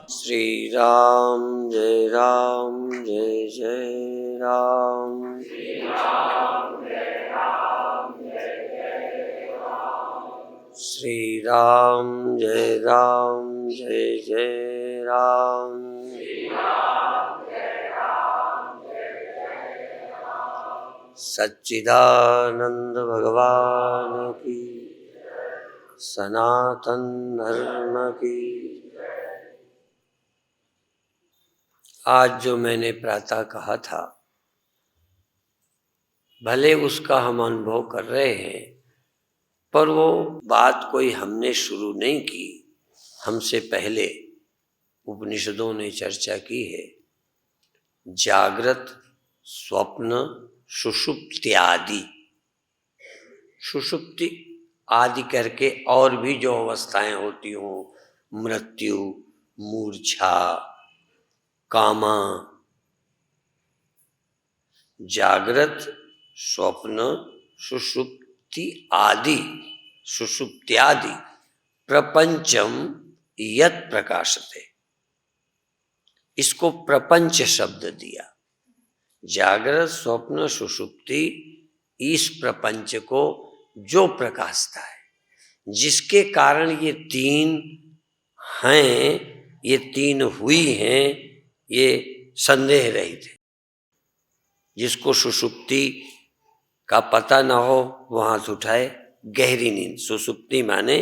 श्री राम जय राम। श्री राम जय राम। सच्चिदानंद भगवान की, सनातन धर्म की। आज जो मैंने प्रातः कहा था, भले उसका हम अनुभव कर रहे हैं, पर वो बात कोई हमने शुरू नहीं की, हमसे पहले उपनिषदों ने चर्चा की है। जागृत, स्वप्न, सुषुप्ति आदि। सुषुप्ति आदि करके और भी जो अवस्थाएं होती हों, मृत्यु, मूर्छा, कामा। जागृत, स्वप्न, सुषुप्ति आदि, सुषुप्त्यादि प्रपंचम यत् प्रकाशते, इसको प्रपंच शब्द दिया। जागृत, स्वप्न, सुषुप्ति, इस प्रपंच को जो प्रकाशता है, जिसके कारण ये तीन हैं, ये तीन हुई हैं, ये संदेह रहित है। जिसको सुषुप्ति का पता न हो वो हाथ उठाए। गहरी नींद, सुषुप्ति माने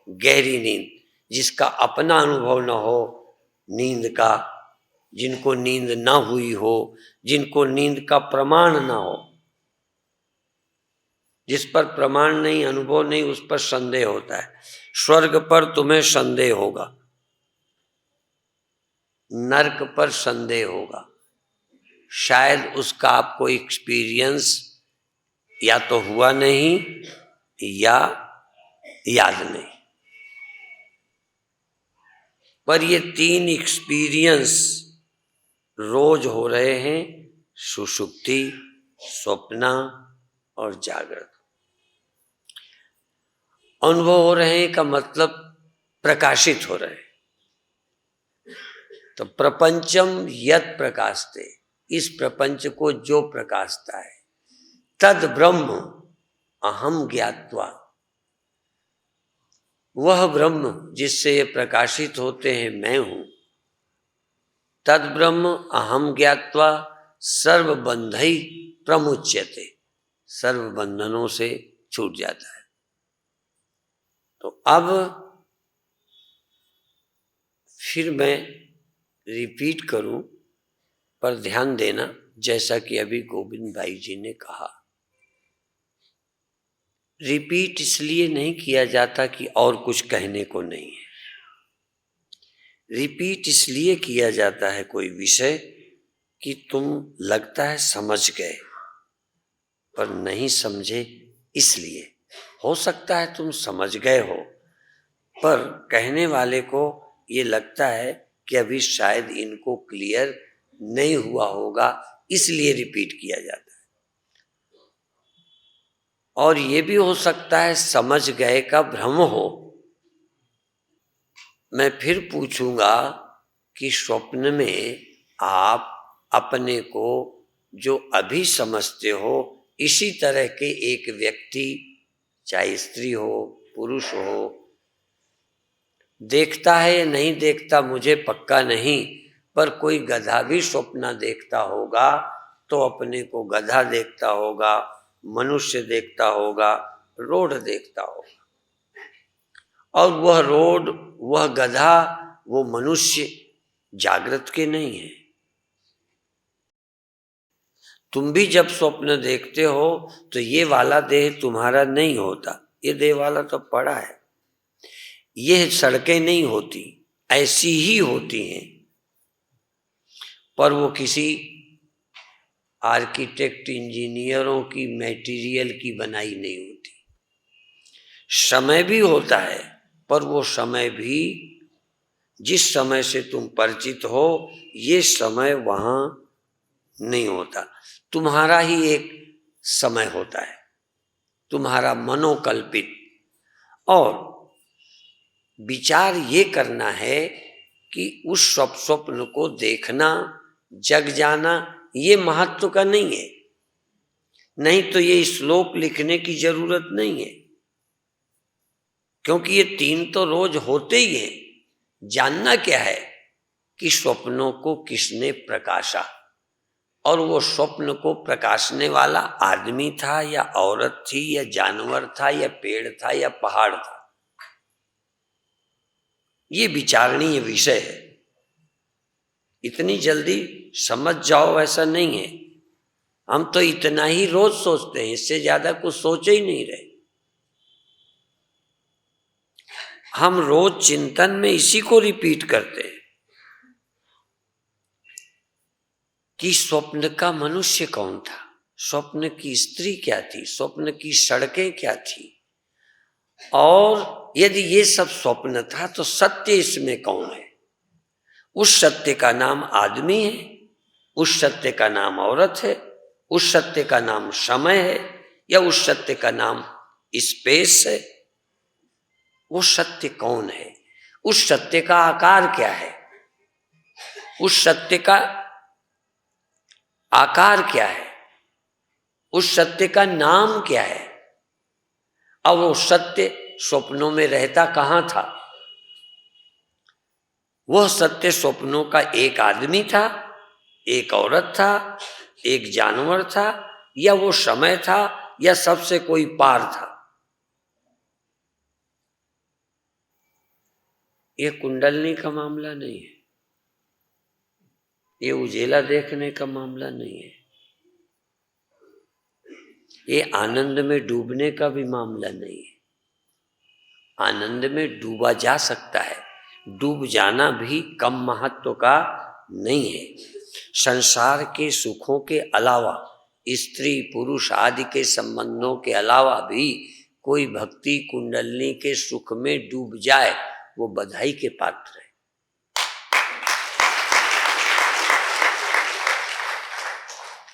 गहरी नींद। जिसका अपना अनुभव न हो नींद का, जिनको नींद न हुई हो, जिनको नींद का प्रमाण न हो, जिस पर प्रमाण नहीं, अनुभव नहीं, उस पर संदेह होता है। स्वर्ग पर तुम्हें संदेह होगा, नरक पर संदेह होगा। शायद उसका आपको एक्सपीरियंस या तो हुआ नहीं या याद नहीं, पर ये तीन एक्सपीरियंस रोज हो रहे हैं। सुषुप्ति, स्वप्न और जागृत अनुभव हो रहे हैं का मतलब प्रकाशित हो रहे हैं। तो प्रपंचम यत् प्रकाशते, इस प्रपंच को जो प्रकाशता है, तद ब्रह्म अहम ज्ञात्वा, वह ब्रह्म जिससे ये प्रकाशित होते हैं मैं हूं। तद ब्रह्म अहम ज्ञात्वा सर्वबंधई प्रमुच्यते, सर्व बंधनों से छूट जाता है। तो अब फिर मैं रिपीट करूं, पर ध्यान देना, जैसा कि अभी गोविंद भाई जी ने कहा। रिपीट इसलिए नहीं किया जाता कि और कुछ कहने को नहीं है। रिपीट इसलिए किया जाता है कोई विषय कि तुम लगता है समझ गए, पर नहीं समझे। इसलिए हो सकता है तुम समझ गए हो, पर कहने वाले को ये लगता है कि अभी शायद इनको क्लियर नहीं हुआ होगा, इसलिए रिपीट किया जाता है। और ये भी हो सकता है समझ गए का भ्रम हो। मैं फिर पूछूंगा कि स्वप्न में आप अपने को जो अभी समझते हो, इसी तरह के एक व्यक्ति, चाहे स्त्री हो पुरुष हो, देखता है या नहीं देखता मुझे पक्का नहीं, पर कोई गधा भी स्वप्न देखता होगा तो अपने को गधा देखता होगा, मनुष्य देखता होगा, रोड देखता होगा। और वह रोड, वह गधा, वो मनुष्य जागृत के नहीं है। तुम भी जब स्वप्न देखते हो तो ये वाला देह तुम्हारा नहीं होता, ये देह वाला तो पड़ा है। ये सड़कें नहीं होती, ऐसी ही होती हैं, पर वो किसी आर्किटेक्ट, इंजीनियरों की, मटेरियल की बनाई नहीं होती। समय भी होता है, पर वो समय भी जिस समय से तुम परिचित हो, ये समय वहां नहीं होता। तुम्हारा ही एक समय होता है, तुम्हारा मनोकल्पित। और विचार ये करना है कि उस स्वप्न को देखना, जग जाना, ये महत्व का नहीं है। नहीं तो ये श्लोक लिखने की जरूरत नहीं है, क्योंकि ये 3 तो रोज होते ही हैं। जानना क्या है कि स्वप्नों को किसने प्रकाशा, और वो स्वप्न को प्रकाशने वाला आदमी था या औरत थी या जानवर था या पेड़ था या पहाड़ था। ये विचारणीय विषय है। इतनी जल्दी समझ जाओ ऐसा नहीं है। हम तो इतना ही रोज सोचते हैं, इससे ज्यादा कुछ सोच ही नहीं रहे। हम रोज चिंतन में इसी को रिपीट करते हैं कि स्वप्न का मनुष्य कौन था, स्वप्न की स्त्री क्या थी, स्वप्न की सड़कें क्या थी, और यदि ये सब स्वप्न था तो सत्य इसमें कौन है। उस सत्य का नाम आदमी है, उस सत्य का नाम औरत है, उस सत्य का नाम समय है, या उस सत्य का नाम स्पेस है। वो सत्य कौन है, उस सत्य का आकार क्या है, उस सत्य का आकार क्या है, उस सत्य का नाम क्या है। अब वो सत्य स्वप्नों में रहता कहाँ था? वह सत्य स्वप्नों का एक आदमी था, एक औरत था, एक जानवर था, या वो समय था, या सबसे कोई पार था। ये कुंडलनी का मामला नहीं है, ये उजेला देखने का मामला नहीं है, ये आनंद में डूबने का भी मामला नहीं है। आनंद में डूबा जा सकता है, डूब जाना भी कम महत्व का नहीं है। संसार के सुखों के अलावा, स्त्री पुरुष आदि के संबंधों के अलावा भी कोई भक्ति कुंडलनी के सुख में डूब जाए, वो बधाई के पात्र है।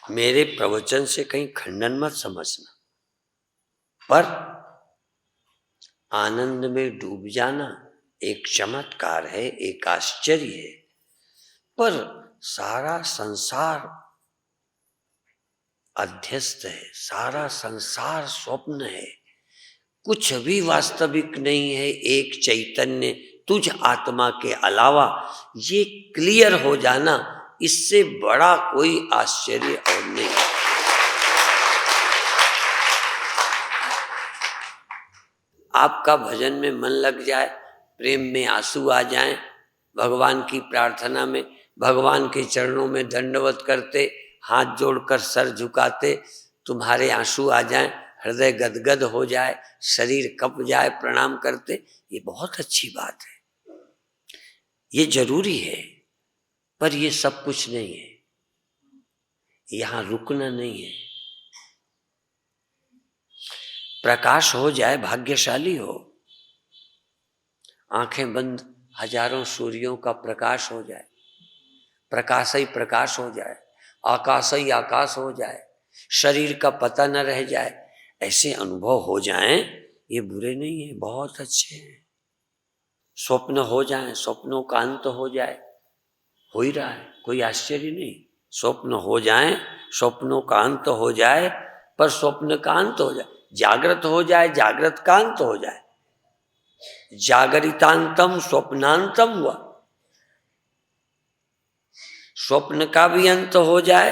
मेरे प्रवचन से कहीं खंडन मत समझना, पर आनंद में डूब जाना एक चमत्कार है, एक आश्चर्य है। पर सारा संसार अध्यस्त है, सारा संसार स्वप्न है, कुछ भी वास्तविक नहीं है, एक चैतन्य तुझ आत्मा के अलावा, ये क्लियर हो जाना, इससे बड़ा कोई आश्चर्य और नहीं। आपका भजन में मन लग जाए, प्रेम में आंसू आ जाएं, भगवान की प्रार्थना में, भगवान के चरणों में दंडवत करते, हाथ जोड़कर सर झुकाते तुम्हारे आंसू आ जाएं, हृदय गदगद हो जाए, शरीर कप जाए प्रणाम करते, ये बहुत अच्छी बात है, ये जरूरी है। पर ये सब कुछ नहीं है, यहां रुकना नहीं है। प्रकाश हो जाए भाग्यशाली हो, आंखें बंद हजारों सूर्यों का प्रकाश हो जाए, प्रकाश ही प्रकाश हो जाए, आकाश ही आकाश हो जाए, शरीर का पता न रह जाए, ऐसे अनुभव हो जाएं, ये बुरे नहीं है, बहुत अच्छे हैं। स्वप्न हो जाए, स्वप्नों का अंत हो जाए, हो ही रहा है, कोई आश्चर्य नहीं। स्वप्न हो जाए, स्वप्नों का अंत हो जाए, पर स्वप्न का अंत हो जाए, जागृत हो जाए, जागृत का अंत हो जाए, जागरितांतम स्वप्नांतम हुआ, स्वप्न का भी अंत हो जाए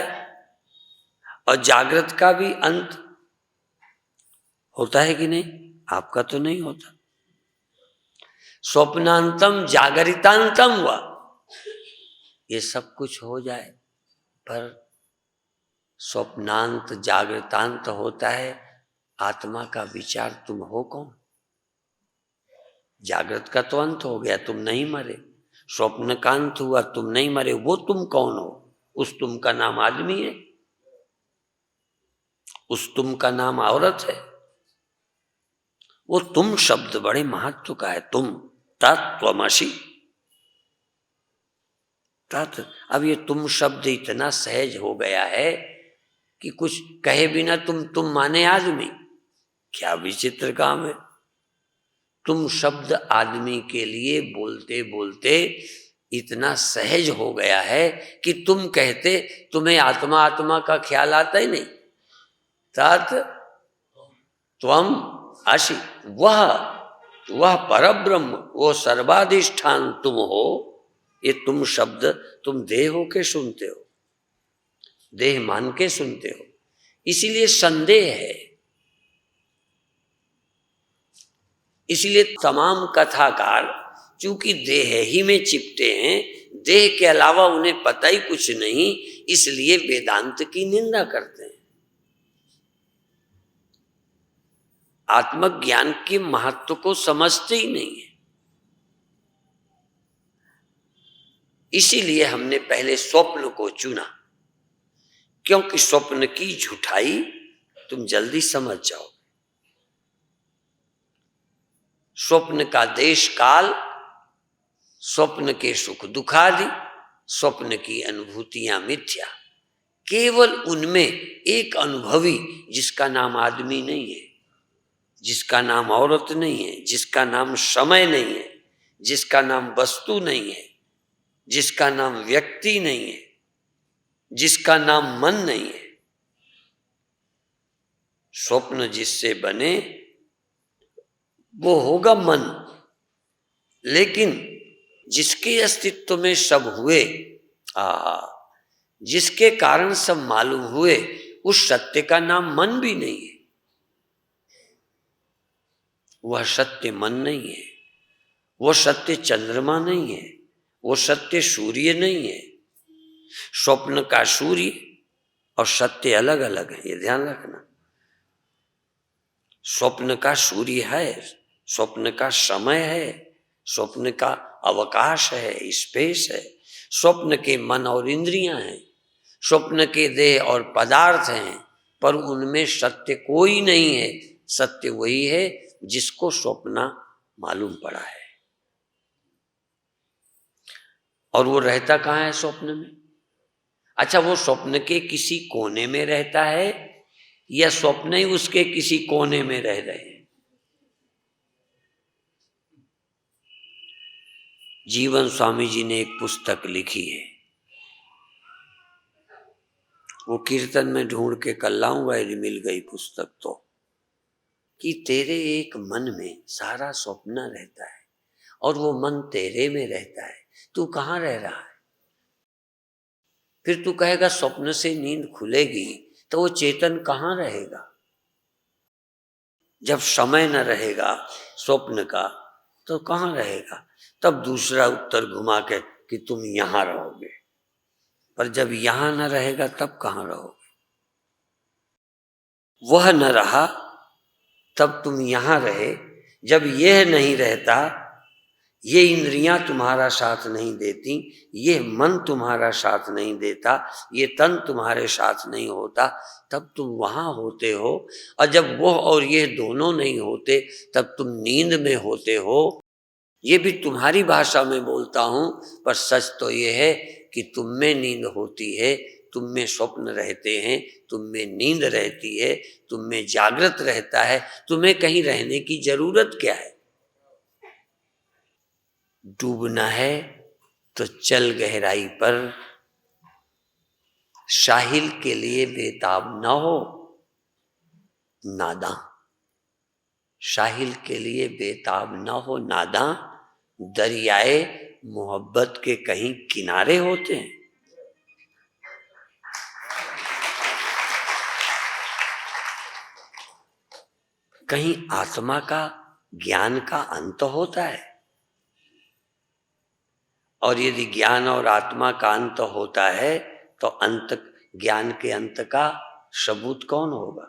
और जागृत का भी अंत होता है कि नहीं? आपका तो नहीं होता। स्वप्नांतम जागरितांतम हुआ, ये सब कुछ हो जाए, पर स्वप्नांत जागृतांत होता है, आत्मा का विचार तुम हो कौन? जागृत का तो अंत हो गया, तुम नहीं मरे, स्वप्न का अंत हुआ, तुम नहीं मरे, वो तुम कौन हो? उस तुम का नाम आदमी है, उस तुम का नाम औरत है। वो तुम शब्द बड़े महत्व का है, तुम तत्त्वमसि तत्। अब ये तुम शब्द इतना सहज हो गया है कि कुछ कहे बिना तुम माने आदमी, क्या विचित्र काम है। तुम शब्द आदमी के लिए बोलते बोलते इतना सहज हो गया है कि तुम कहते तुम्हें आत्मा आत्मा का ख्याल आता ही नहीं। तत् त्वम असि, वह परब्रह्म, वो सर्वाधिष्ठान तुम हो। ये तुम शब्द तुम देह हो के सुनते हो, देह मान के सुनते हो, इसीलिए संदेह है। इसलिए तमाम कथाकार चूंकि देह ही में चिपटे हैं, देह के अलावा उन्हें पता ही कुछ नहीं, इसलिए वेदांत की निंदा करते हैं। आत्मज्ञान के महत्व को समझते ही नहीं है। इसीलिए हमने पहले स्वप्न को चुना, क्योंकि स्वप्न की झूठाई तुम जल्दी समझ जाओ। स्वप्न का देश काल, स्वप्न के सुख दुखादि, स्वप्न की अनुभूतियां मिथ्या। केवल उनमें एक अनुभवी जिसका नाम आदमी नहीं है, जिसका नाम औरत नहीं है, जिसका नाम समय नहीं है, जिसका नाम वस्तु नहीं है, जिसका नाम व्यक्ति नहीं है, जिसका नाम मन नहीं है। स्वप्न जिससे बने वो होगा मन, लेकिन जिसके अस्तित्व में सब हुए, जिसके कारण सब मालूम हुए, उस सत्य का नाम मन भी नहीं है। वह सत्य मन नहीं है, वो सत्य चंद्रमा नहीं है, वो सत्य सूर्य नहीं है। स्वप्न का सूर्य और सत्य अलग अलग है, ये ध्यान रखना। स्वप्न का सूर्य है, स्वप्न का समय है, स्वप्न का अवकाश है, स्पेस है। स्वप्न के मन और इंद्रियां हैं, स्वप्न के देह और पदार्थ हैं, पर उनमें सत्य कोई नहीं है। सत्य वही है जिसको स्वप्न मालूम पड़ा है। और वो रहता कहाँ है स्वप्न में? अच्छा, वो स्वप्न के किसी कोने में रहता है या स्वप्न ही उसके किसी कोने में रह रहे हैं? जीवन स्वामी जी ने एक पुस्तक लिखी है, वो कीर्तन में ढूंढ के कल लाऊंगा यदि मिल गई पुस्तक तो, कि तेरे एक मन में सारा स्वप्न रहता है और वो मन तेरे में रहता है। तू कहाँ रह रहा है? फिर तू कहेगा स्वप्न से नींद खुलेगी, तो वो चेतन कहाँ रहेगा? जब समय न रहेगा स्वप्न का तो कहाँ रहेगा? तब दूसरा उत्तर घुमा के कि तुम यहां रहोगे, पर जब यहां न रहेगा तब कहाँ रहोगे? वह न रहा तब तुम यहां रहे। जब यह नहीं रहता, ये इंद्रियां तुम्हारा साथ नहीं देती, ये मन तुम्हारा साथ नहीं देता, ये तन तुम्हारे साथ नहीं होता, तब तुम वहां होते हो। और जब वह और ये दोनों नहीं होते तब तुम नींद में होते हो। ये भी तुम्हारी भाषा में बोलता हूं, पर सच तो ये है कि तुम में नींद होती है, तुम में स्वप्न रहते हैं, तुम में नींद रहती है, तुम में जागृत रहता है। तुम्हें कहीं रहने की जरूरत क्या है? डूबना है तो चल गहराई पर, साहिल के लिए बेताब न हो नादां। साहिल के लिए बेताब न हो नादां, दरियाए मोहब्बत के कहीं किनारे होते हैं। कहीं आत्मा का ज्ञान का अंत होता है, और यदि ज्ञान और आत्मा का अंत होता है तो अंत, ज्ञान के अंत का सबूत कौन होगा?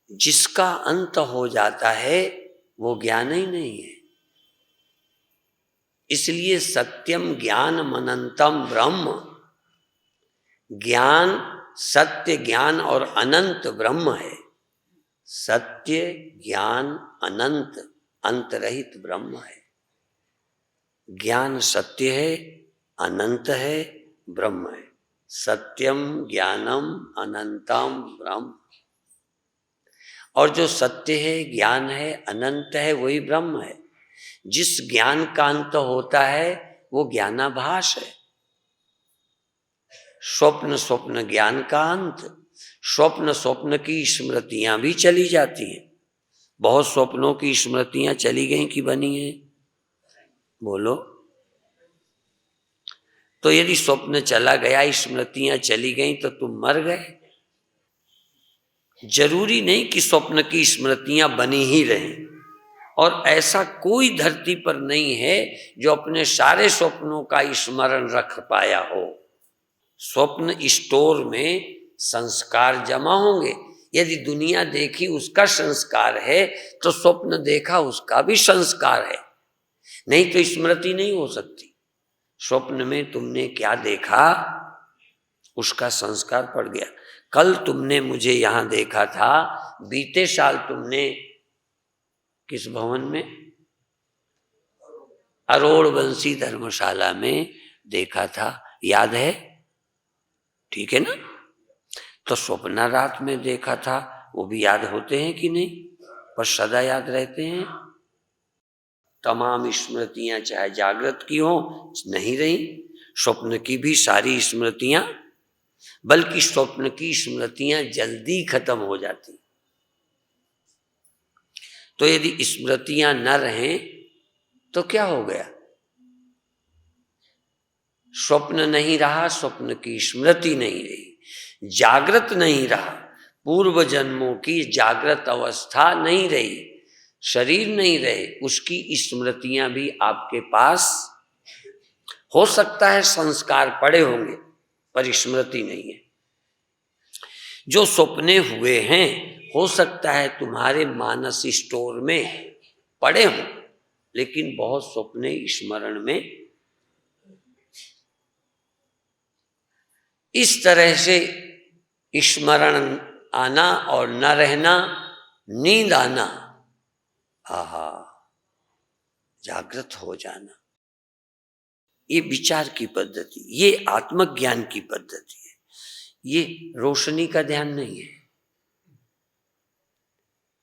जिसका अंत हो जाता है वो ज्ञान ही नहीं है। इसलिए सत्यम ज्ञान अनंतम ब्रह्म, ज्ञान सत्य ज्ञान और अनंत ब्रह्म है। सत्य ज्ञान अनंत अंत रहित ब्रह्म है। ज्ञान सत्य है, अनंत है, ब्रह्म है। सत्यम ज्ञानम अनंतम ब्रह्म। और जो सत्य है, ज्ञान है, अनंत है, वही ब्रह्म है। जिस ज्ञान का अंत होता है वो ज्ञानाभास है। स्वप्न स्वप्न ज्ञान का अंत। स्वप्न स्वप्न की स्मृतियां भी चली जाती हैं। बहुत स्वप्नों की स्मृतियां चली गई कि बनी हैं? बोलो। तो यदि स्वप्न चला गया, स्मृतियां चली गई, तो तुम मर गए। जरूरी नहीं कि स्वप्न की स्मृतियां बनी ही रहें। और ऐसा कोई धरती पर नहीं है जो अपने सारे स्वप्नों का स्मरण रख पाया हो। स्वप्न स्टोर में संस्कार जमा होंगे। यदि दुनिया देखी उसका संस्कार है, तो स्वप्न देखा उसका भी संस्कार है। नहीं तो स्मृति नहीं हो सकती। स्वप्न में तुमने क्या देखा, उसका संस्कार पड़ गया। कल तुमने मुझे यहां देखा था, बीते साल तुमने किस भवन में? अरोड़ वंशी धर्मशाला में देखा था, याद है? ठीक है ना? तो स्वप्न रात में देखा था, वो भी याद होते हैं कि नहीं? पर सदा याद रहते हैं। तमाम स्मृतियां चाहे जागृत की हो, नहीं रही। स्वप्न की भी सारी स्मृतियां, बल्कि स्वप्न की स्मृतियां जल्दी खत्म हो जाती। तो यदि स्मृतियां न रहें तो क्या हो गया? स्वप्न नहीं रहा, स्वप्न की स्मृति नहीं रही, जागृत नहीं रहा, पूर्व जन्मों की जागृत अवस्था नहीं रही, शरीर नहीं रहे, उसकी स्मृतियां भी आपके पास हो सकता है संस्कार पड़े होंगे, पर स्मृति नहीं है। जो सपने हुए हैं हो सकता है तुम्हारे मानस स्टोर में पड़े हों, लेकिन बहुत सपने स्मरण में। इस तरह से स्मरण आना और न रहना, नींद आना, आहा, जागृत हो जाना, ये विचार की पद्धति, ये आत्मज्ञान की पद्धति है। ये रोशनी का ध्यान नहीं है,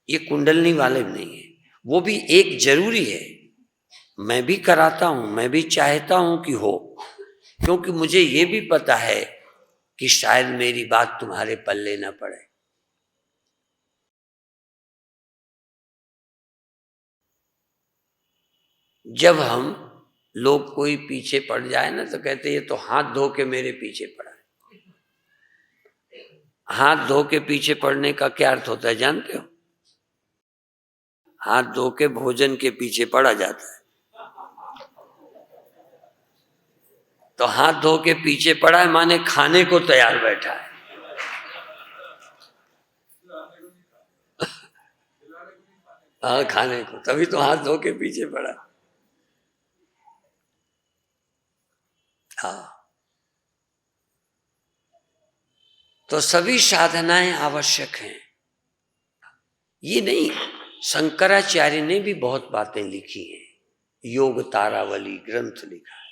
ये कुंडलनी वाले नहीं है। वो भी एक जरूरी है, मैं भी कराता हूं, मैं भी चाहता हूं कि हो, क्योंकि मुझे ये भी पता है कि शायद मेरी बात तुम्हारे पल्ले न पड़े। जब हम लोग कोई पीछे पड़ जाए ना, तो कहते ये तो हाथ धो के मेरे पीछे पड़ा है। हाथ धो के पीछे पड़ने का क्या अर्थ होता है जानते हो? हाथ धो के भोजन के पीछे पड़ा जाता है। तो हाथ धो के पीछे पड़ा है माने खाने को तैयार बैठा है। हाँ, खाने को, तभी तो हाथ धो के पीछे पड़ा। हाँ, तो सभी साधनाएं आवश्यक हैं। ये नहीं, शंकराचार्य ने भी बहुत बातें लिखी हैं। योग तारावली ग्रंथ लिखा है,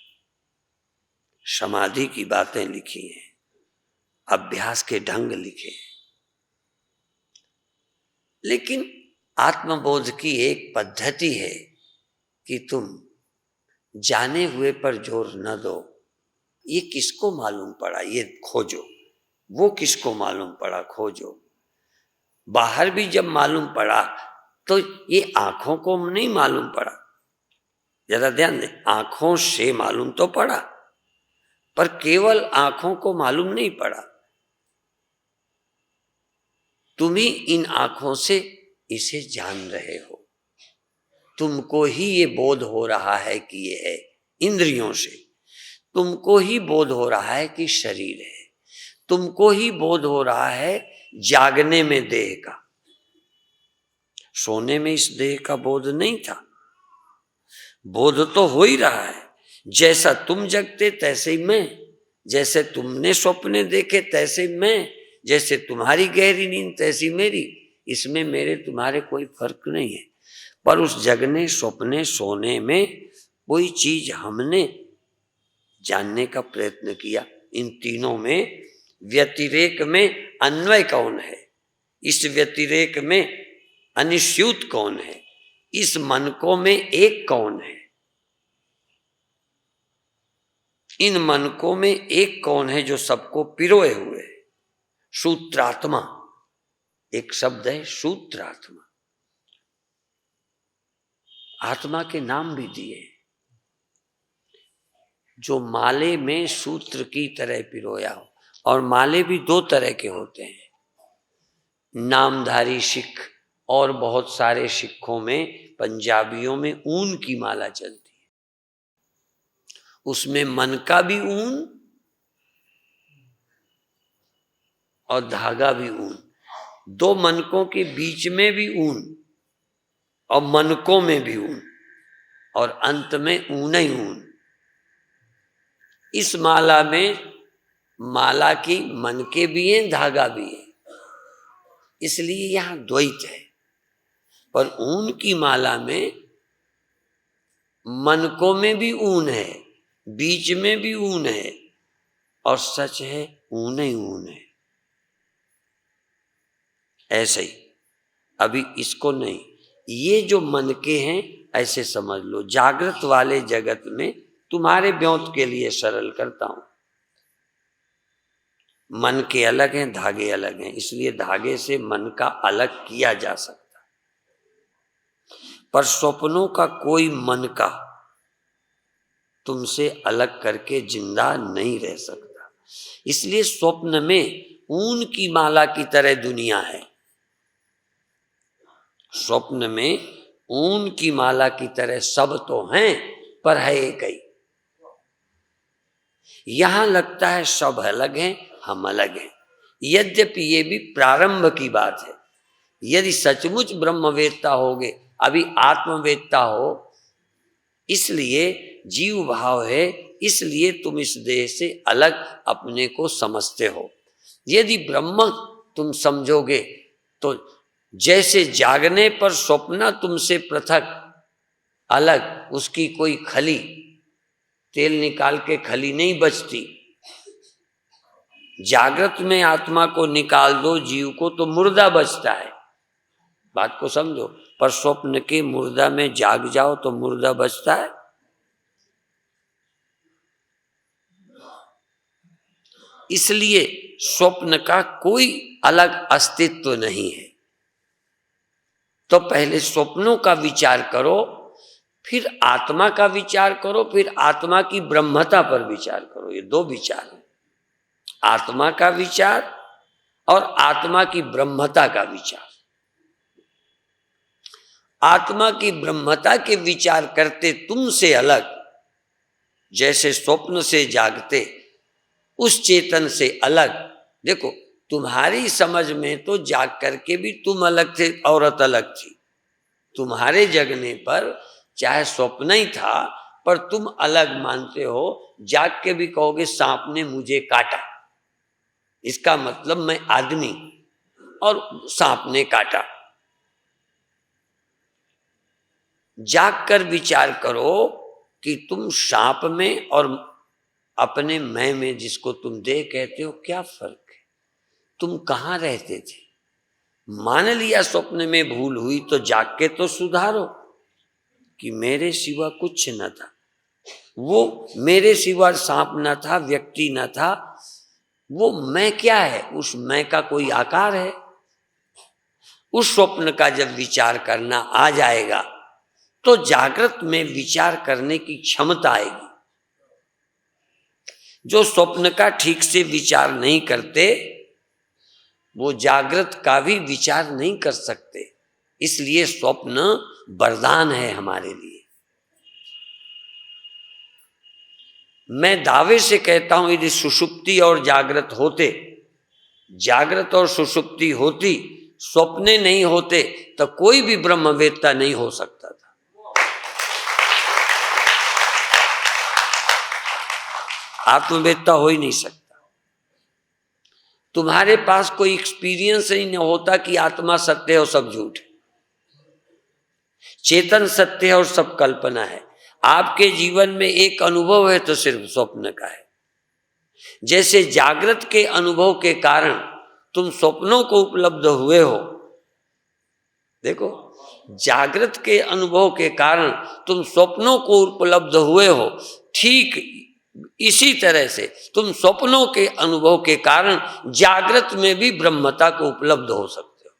समाधि की बातें लिखी हैं, अभ्यास के ढंग लिखे। लेकिन आत्मबोध की एक पद्धति है कि तुम जाने हुए पर जोर न दो। ये किसको मालूम पड़ा, ये खोजो। वो किसको मालूम पड़ा, खोजो। बाहर भी जब मालूम पड़ा तो ये आंखों को नहीं मालूम पड़ा। जरा ध्यान दें, आंखों से मालूम तो पड़ा, पर केवल आंखों को मालूम नहीं पड़ा। तुम ही इन आंखों से इसे जान रहे हो। तुमको ही ये बोध हो रहा है कि ये है, इंद्रियों से। तुमको ही बोध हो रहा है कि शरीर है। तुमको ही बोध हो रहा है जागने में देह का। सोने में इस देह का बोध नहीं था। बोध तो हो ही रहा है। जैसा तुम जगते तैसे ही मैं, जैसे तुमने स्वप्ने देखे तैसे मैं, जैसे तुम्हारी गहरी नींद तैसी मेरी। इसमें मेरे तुम्हारे कोई फर्क नहीं है। पर उस जगने, स्वप्ने, सोने में कोई चीज हमने जानने का प्रयत्न किया। इन तीनों में व्यतिरेक में अन्वय कौन है? इस व्यतिरेक में अनिश्चित कौन है, इस मनकों में एक कौन है, इन मनकों में एक कौन है जो सबको पिरोए हुए है। सूत्रात्मा एक शब्द है, सूत्रात्मा। आत्मा के नाम भी दिए, जो माले में सूत्र की तरह पिरोया हो। और माले भी दो तरह के होते हैं, नामधारी सिख और बहुत सारे सिखों में, पंजाबियों में ऊन की माला चलती है, उसमें मन का भी ऊन और धागा भी ऊन, दो मनकों के बीच में भी ऊन और मनकों में भी ऊन और अंत में ऊन ही ऊन। इस माला में माला की मनके भी हैं, धागा भी है, इसलिए यहां द्वैत है। पर ऊन की माला में मनकों में भी ऊन है, बीच में भी ऊन है, और सच है ऊन ही ऊन है। ऐसे ही अभी इसको नहीं, ये जो मनके हैं ऐसे समझ लो, जागृत वाले जगत में तुम्हारे ब्योत के लिए सरल करता हूं, मन के अलग हैं, धागे अलग हैं, इसलिए धागे से मन का अलग किया जा सकता, पर स्वप्नों का कोई मन का तुमसे अलग करके जिंदा नहीं रह सकता। इसलिए स्वप्न में ऊन की माला की तरह दुनिया है, स्वप्न में ऊन की माला की तरह सब तो हैं, पर है एक ही। यहां लगता है सब अलग हैं, हम अलग हैं, यद्यपि ये भी प्रारंभ की बात है। यदि सचमुच ब्रह्मवेत्ता होगे, अभी आत्मवेत्ता हो, इसलिए जीव भाव है, इसलिए तुम इस देह से अलग अपने को समझते हो। यदि ब्रह्म तुम समझोगे तो जैसे जागने पर स्वप्न तुमसे पृथक अलग, उसकी कोई खली, तेल निकाल के खली नहीं बचती, जागृत में आत्मा को निकाल दो, जीव को, तो मुर्दा बचता है, बात को समझो। पर स्वप्न के मुर्दा में जाग जाओ तो मुर्दा बचता है। इसलिए स्वप्न का कोई अलग अस्तित्व नहीं है। तो पहले स्वप्नों का विचार करो, फिर आत्मा का विचार करो, फिर आत्मा की ब्रह्मता पर विचार करो। ये दो विचार है, आत्मा का विचार और आत्मा की ब्रह्मता का विचार। आत्मा की ब्रह्मता के विचार करते तुमसे अलग, जैसे स्वप्न से जागते उस चेतन से अलग। देखो, तुम्हारी समझ में तो जाग करके भी तुम अलग थे, औरत अलग थी, तुम्हारे जगने पर चाहे स्वप्न ही था, पर तुम अलग मानते हो। जाग के भी कहोगे सांप ने मुझे काटा, इसका मतलब मैं आदमी और सांप ने काटा। जाग कर विचार करो कि तुम सांप में और अपने मैं में, जिसको तुम देह कहते हो, क्या फर्क है? तुम कहाँ रहते थे? मान लिया स्वप्न में भूल हुई तो जाग के तो सुधारो कि मेरे सिवा कुछ न था, वो मेरे सिवा सांप न था, व्यक्ति न था, वो मैं क्या है? उस मैं का कोई आकार है? उस स्वप्न का जब विचार करना आ जाएगा तो जागृत में विचार करने की क्षमता आएगी। जो स्वप्न का ठीक से विचार नहीं करते, वो जागृत का भी विचार नहीं कर सकते। इसलिए स्वप्न वरदान है हमारे लिए। मैं दावे से कहता हूं, यदि सुषुप्ति और जागृत होते, जागृत और सुषुप्ति होती, स्वप्ने नहीं होते, तो कोई भी ब्रह्मवेत्ता नहीं हो सकता था। आत्मवेत्ता हो ही नहीं सकता। तुम्हारे पास कोई एक्सपीरियंस ही नहीं होता कि आत्मा सत्य है और सब झूठ है, चेतन सत्य है और सब कल्पना है। आपके जीवन में एक अनुभव है तो सिर्फ स्वप्न का है। जैसे जागृत के अनुभव के कारण तुम स्वप्नों को उपलब्ध हुए हो, देखो, जागृत के अनुभव के कारण तुम स्वप्नों को उपलब्ध हुए हो, ठीक इसी तरह से तुम स्वप्नों के अनुभव के कारण जागृत में भी ब्रह्मता को उपलब्ध हो सकते हो।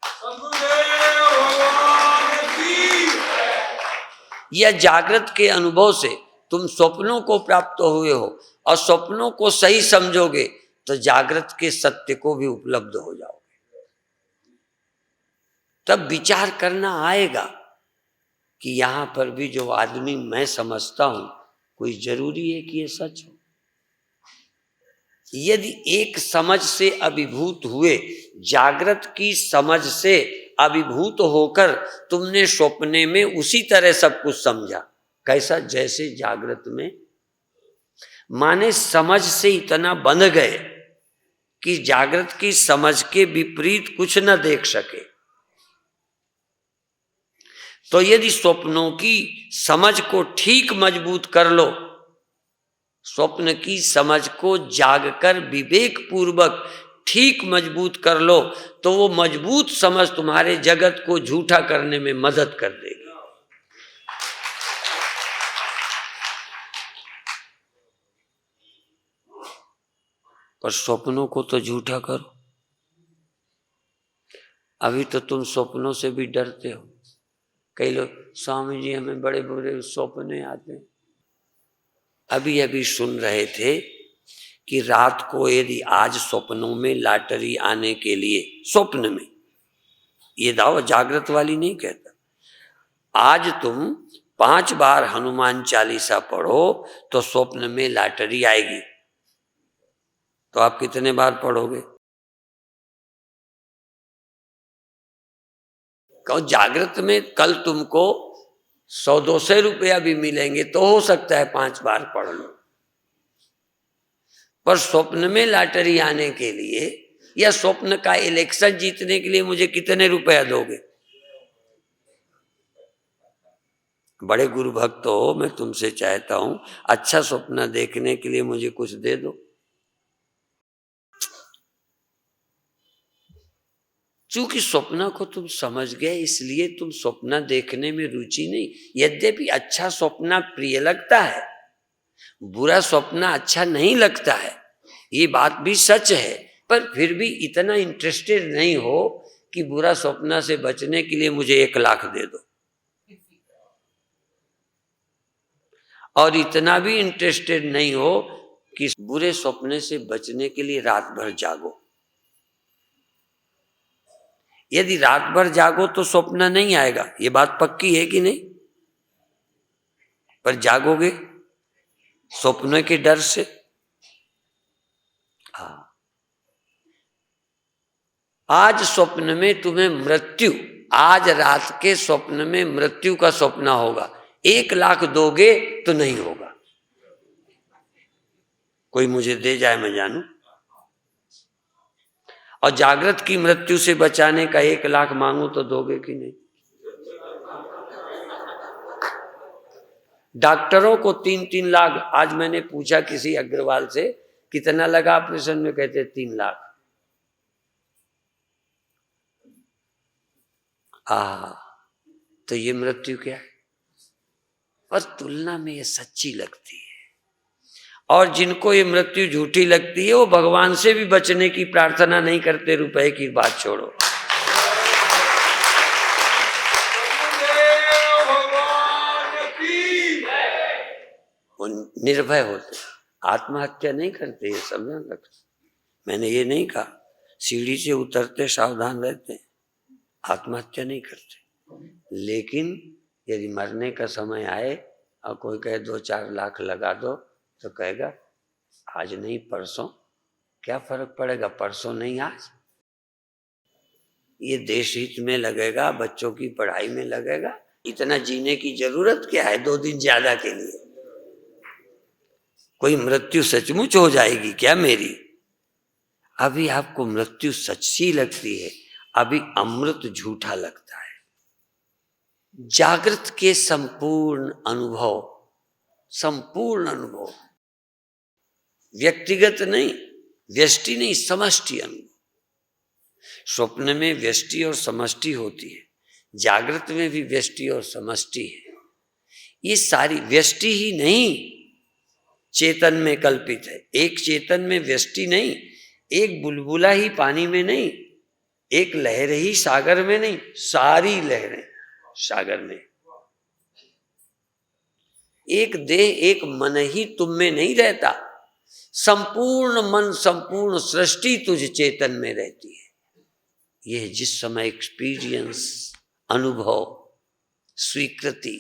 या जागृत के अनुभव से तुम स्वप्नों को प्राप्त हुए हो और स्वप्नों को सही समझोगे तो जागृत के सत्य को भी उपलब्ध हो जाओगे। तब विचार करना आएगा कि यहां पर भी जो आदमी मैं समझता हूं, कोई जरूरी है कि ये सच हो। यदि एक समझ से अभिभूत हुए, जागृत की समझ से अभिभूत होकर तुमने स्वप्ने में उसी तरह सब कुछ समझा, कैसा? जैसे जागृत में, माने समझ से इतना बंध गए कि जागृत की समझ के विपरीत कुछ न देख सके। तो यदि स्वप्नों की समझ को ठीक मजबूत कर लो, स्वप्न की समझ को जागकर विवेक पूर्वक ठीक मजबूत कर लो, तो वो मजबूत समझ तुम्हारे जगत को झूठा करने में मदद कर देगी। पर स्वप्नों को तो झूठा करो। अभी तो तुम स्वप्नों से भी डरते हो। कई लोग, स्वामी जी हमें बड़े बुरे स्वप्ने आते हैं। अभी अभी सुन रहे थे कि रात को यदि आज स्वप्नों में लॉटरी आने के लिए, स्वप्न में, ये दावा जागृत वाली नहीं कहता, आज तुम 5 बार हनुमान चालीसा पढ़ो तो स्वप्न में लॉटरी आएगी, तो आप कितने बार पढ़ोगे? कहो जागृत में कल तुमको 100-200 रुपया भी मिलेंगे तो हो सकता है 5 बार पढ़ लो, पर स्वप्न में लॉटरी आने के लिए या स्वप्न का इलेक्शन जीतने के लिए मुझे कितने रुपया दोगे? बड़े गुरु भक्त हो, मैं तुमसे चाहता हूं अच्छा स्वप्न देखने के लिए मुझे कुछ दे दो। चूंकि स्वप्न को तुम समझ गए इसलिए तुम स्वप्न देखने में रुचि नहीं। यद्यपि अच्छा स्वप्न प्रिय लगता है, बुरा स्वप्न अच्छा नहीं लगता है, ये बात भी सच है, पर फिर भी इतना इंटरेस्टेड नहीं हो कि बुरा स्वप्न से बचने के लिए मुझे 1 लाख दे दो, और इतना भी इंटरेस्टेड नहीं हो कि बुरे स्वप्ने से बचने के लिए रात भर जागो। यदि रात भर जागो तो स्वप्न नहीं आएगा, ये बात पक्की है कि नहीं? पर जागोगे स्वप्न के डर से। हाँ, आज स्वप्न में तुम्हें मृत्यु, आज रात के स्वप्न में मृत्यु का स्वप्न होगा, 1 लाख दोगे तो नहीं होगा। कोई मुझे दे जाए मैं जानू। और जागृत की मृत्यु से बचाने का 1 लाख मांगू तो दोगे कि नहीं? डॉक्टरों को 3-3 लाख, आज मैंने पूछा किसी अग्रवाल से कितना लगा ऑपरेशन में, कहते 3 लाख। तो ये मृत्यु क्या है? पर तुलना में ये सच्ची लगती है, और जिनको ये मृत्यु झूठी लगती है वो भगवान से भी बचने की प्रार्थना नहीं करते, रुपए की बात छोड़ो। वो निर्भय होते, आत्महत्या नहीं करते, ये समझना लगता। मैंने ये नहीं कहा सीढ़ी से उतरते सावधान रहते, आत्महत्या नहीं करते, लेकिन यदि मरने का समय आए और कोई कहे 2-4 लाख लगा दो तो कहेगा आज नहीं परसों, क्या फर्क पड़ेगा, परसों नहीं आज। ये देश हित में लगेगा, बच्चों की पढ़ाई में लगेगा, इतना जीने की जरूरत क्या है 2 दिन ज्यादा के लिए? कोई मृत्यु सचमुच हो जाएगी क्या मेरी? अभी आपको मृत्यु सच्ची लगती है, अभी अमृत झूठा लगता है। जागृत के संपूर्ण अनुभव, व्यक्तिगत नहीं, व्यष्टि नहीं, समष्टि अनुभव। स्वप्न में व्यष्टि और समष्टि होती है, जागृत में भी व्यष्टि और समष्टि है। ये सारी व्यष्टि ही नहीं चेतन में कल्पित है। एक चेतन में व्यष्टि नहीं, एक बुलबुला ही पानी में नहीं, एक लहर ही सागर में नहीं, सारी लहरें सागर में। एक देह एक मन ही तुम में नहीं रहता, संपूर्ण मन संपूर्ण सृष्टि तुझ चेतन में रहती है। यह जिस समय एक्सपीरियंस, अनुभव, स्वीकृति,